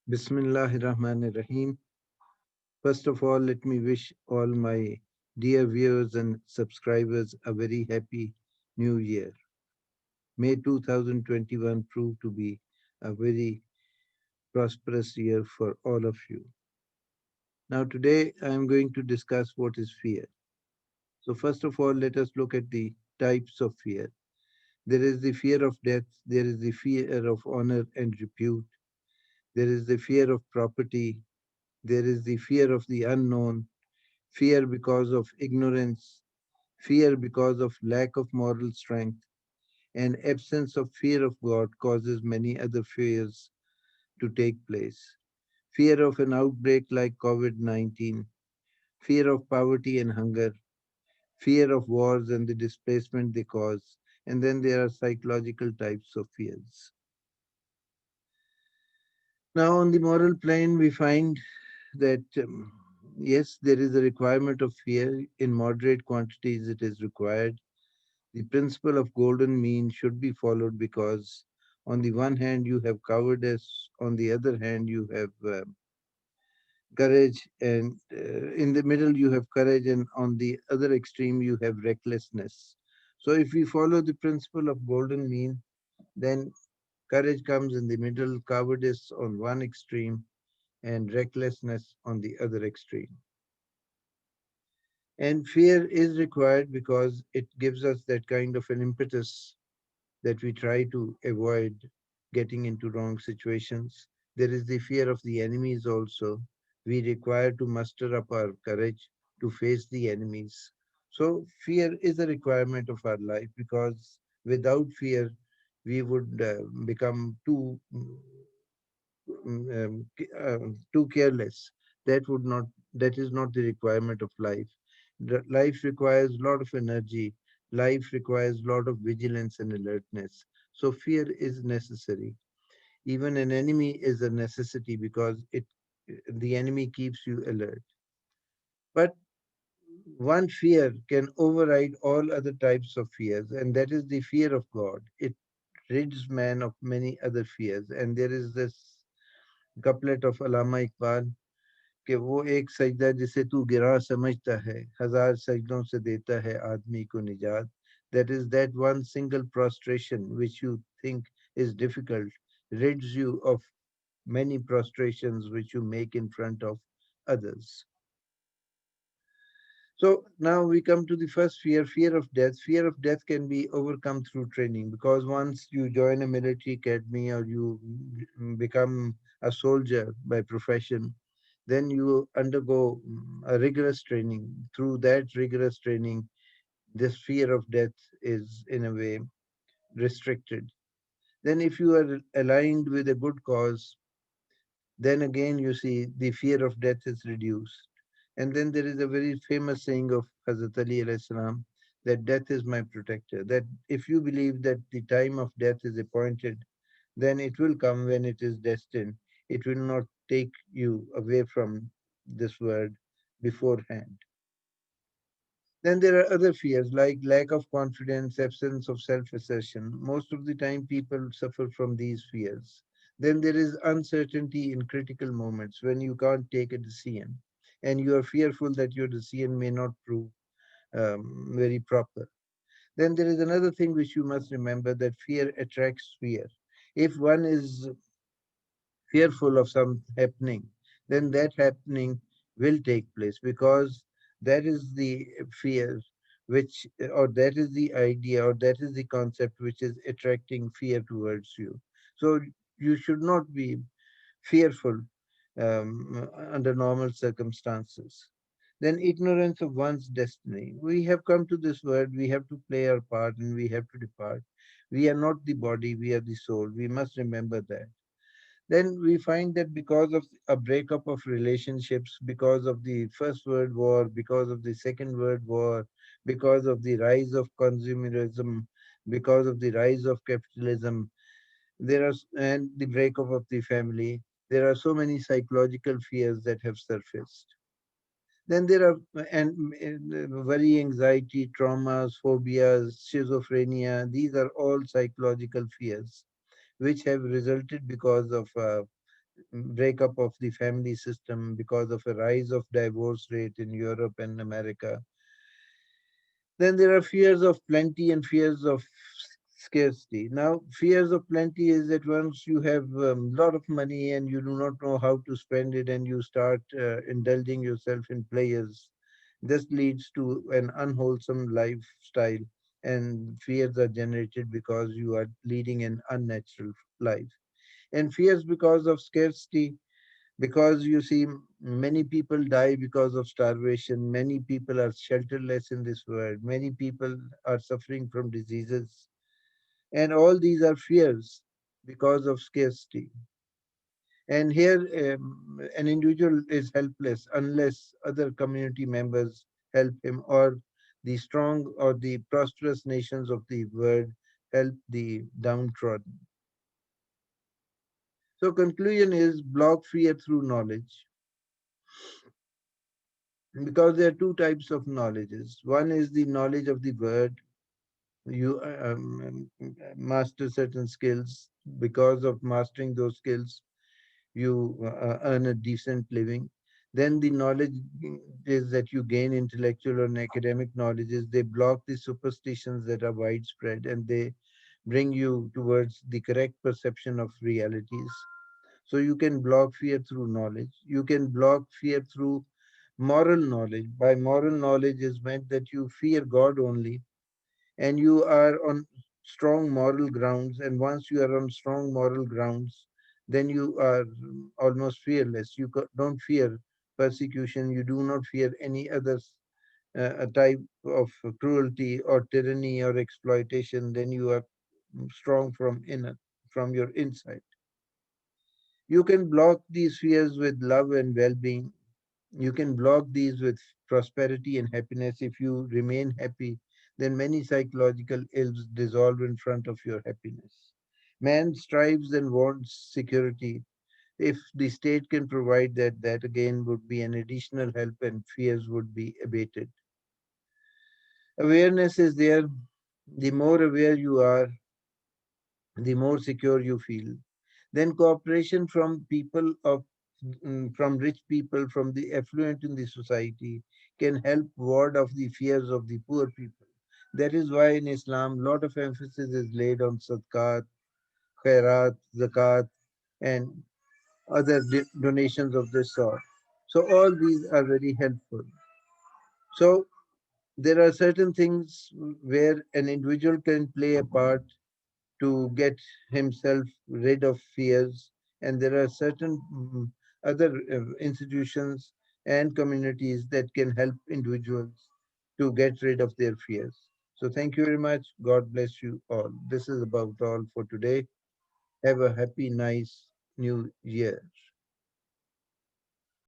Bismillahirrahmanirrahim. First of all, let me wish all my dear viewers and subscribers a very happy new year. May 2021 prove to be a very prosperous year for all of you. Now, today I am going to discuss what is fear. So, first of all, let us look at the types of fear. There is the fear of death, there is the fear of honor and repute, there is the fear of property, there is the fear of the unknown, fear because of ignorance, fear because of lack of moral strength, and absence of fear of God causes many other fears to take place. Fear of an outbreak like COVID-19, fear of poverty and hunger, fear of wars and the displacement they cause, and then there are psychological types of fears. Now, on the moral plane, we find that yes, there is a requirement of fear. In moderate quantities, it is required. The principle of golden mean should be followed because, on the one hand, you have cowardice, on the other hand, you have courage, and in the middle, you have courage, and on the other extreme, you have recklessness. So, if we follow the principle of golden mean, then courage comes in the middle, cowardice on one extreme, and recklessness on the other extreme. And fear is required because it gives us that kind of an impetus that we try to avoid getting into wrong situations. There is the fear of the enemies also. We require to muster up our courage to face the enemies. So, fear is a requirement of our life because without fear, we would become too careless. That would not. That is not the requirement of life. Life requires a lot of energy. Life requires a lot of vigilance and alertness. So fear is necessary. Even an enemy is a necessity because the enemy keeps you alert. But one fear can override all other types of fears, and that is the fear of God. It rids man of many other fears. And there is this couplet of Allama Iqbal कि वो एक सजदा जिसे तू गिरा समझता है हजार सजदों से देता है आदमी को निजात. That is that one single prostration which you think is difficult rids you of many prostrations which you make in front of others. So now we come to the first fear, fear of death. Fear of death can be overcome through training because once you join a military academy or you become a soldier by profession, then you undergo a rigorous training. Through that rigorous training, this fear of death is in a way restricted. Then, if you are aligned with a good cause, then again you see the fear of death is reduced. And then there is a very famous saying of Hazrat Ali alayhi salam that death is my protector. That if you believe that the time of death is appointed, then it will come when it is destined. It will not take you away from this world beforehand. Then there are other fears like lack of confidence, absence of self assertion. Most of the time, people suffer from these fears. Then there is uncertainty in critical moments when you can't take a decision and you are fearful that your decision may not prove very proper. Then there is another thing which you must remember that fear attracts fear. If one is fearful of some happening, then that happening will take place because that is the fear which, or that is the idea, or that is the concept which is attracting fear towards you. So you should not be fearful under normal circumstances. Then ignorance of one's destiny. We have come to this world, we have to play our part and we have to depart. We are not the body, we are the soul. We must remember that. Then we find that because of a breakup of relationships, because of the First World War, because of the Second World War, because of the rise of consumerism, because of the rise of capitalism, and the breakup of the family, there are so many psychological fears that have surfaced. Then there are worry, anxiety, traumas, phobias, schizophrenia. These are all psychological fears which have resulted because of breakup of the family system, because of a rise of divorce rate in Europe and America. Then there are fears of plenty and fears of scarcity. Now, fears of plenty is that once you have a lot of money and you do not know how to spend it, and you start indulging yourself in players, this leads to an unwholesome lifestyle, and fears are generated because you are leading an unnatural life. And fears because of scarcity, because you see, many people die because of starvation, many people are shelterless in this world, many people are suffering from diseases, and all these are fears because of scarcity. And here, an individual is helpless unless other community members help him, or the strong or the prosperous nations of the world help the downtrodden. So conclusion is, block fear through knowledge, because there are two types of knowledges. One is the knowledge of the word. You master certain skills. Because of mastering those skills, you earn a decent living. Then the knowledge is that you gain intellectual and academic knowledges. They block the superstitions that are widespread, and they bring you towards the correct perception of realities. So you can block fear through knowledge. You can block fear through moral knowledge. By moral knowledge is meant that you fear God only, and you are on strong moral grounds. And once you are on strong moral grounds, then you are almost fearless. You don't fear persecution. You do not fear any other type of cruelty or tyranny or exploitation. Then you are strong from your inside. You can block these fears with love and well-being. You can block these with prosperity and happiness. If you remain happy, then many psychological ills dissolve in front of your happiness. Man strives and wants security. If the state can provide that, that again would be an additional help, and fears would be abated. Awareness is there. The more aware you are, the more secure you feel. Then cooperation from people from rich people, from the affluent in the society, can help ward off the fears of the poor people. That is why in Islam, lot of emphasis is laid on sadaqat, khairat, zakat, and other donations of this sort. So all these are very helpful. So there are certain things where an individual can play a part to get himself rid of fears. And there are certain other institutions and communities that can help individuals to get rid of their fears. So thank you very much. God bless you all. This is about all for today. Have a happy, nice new year.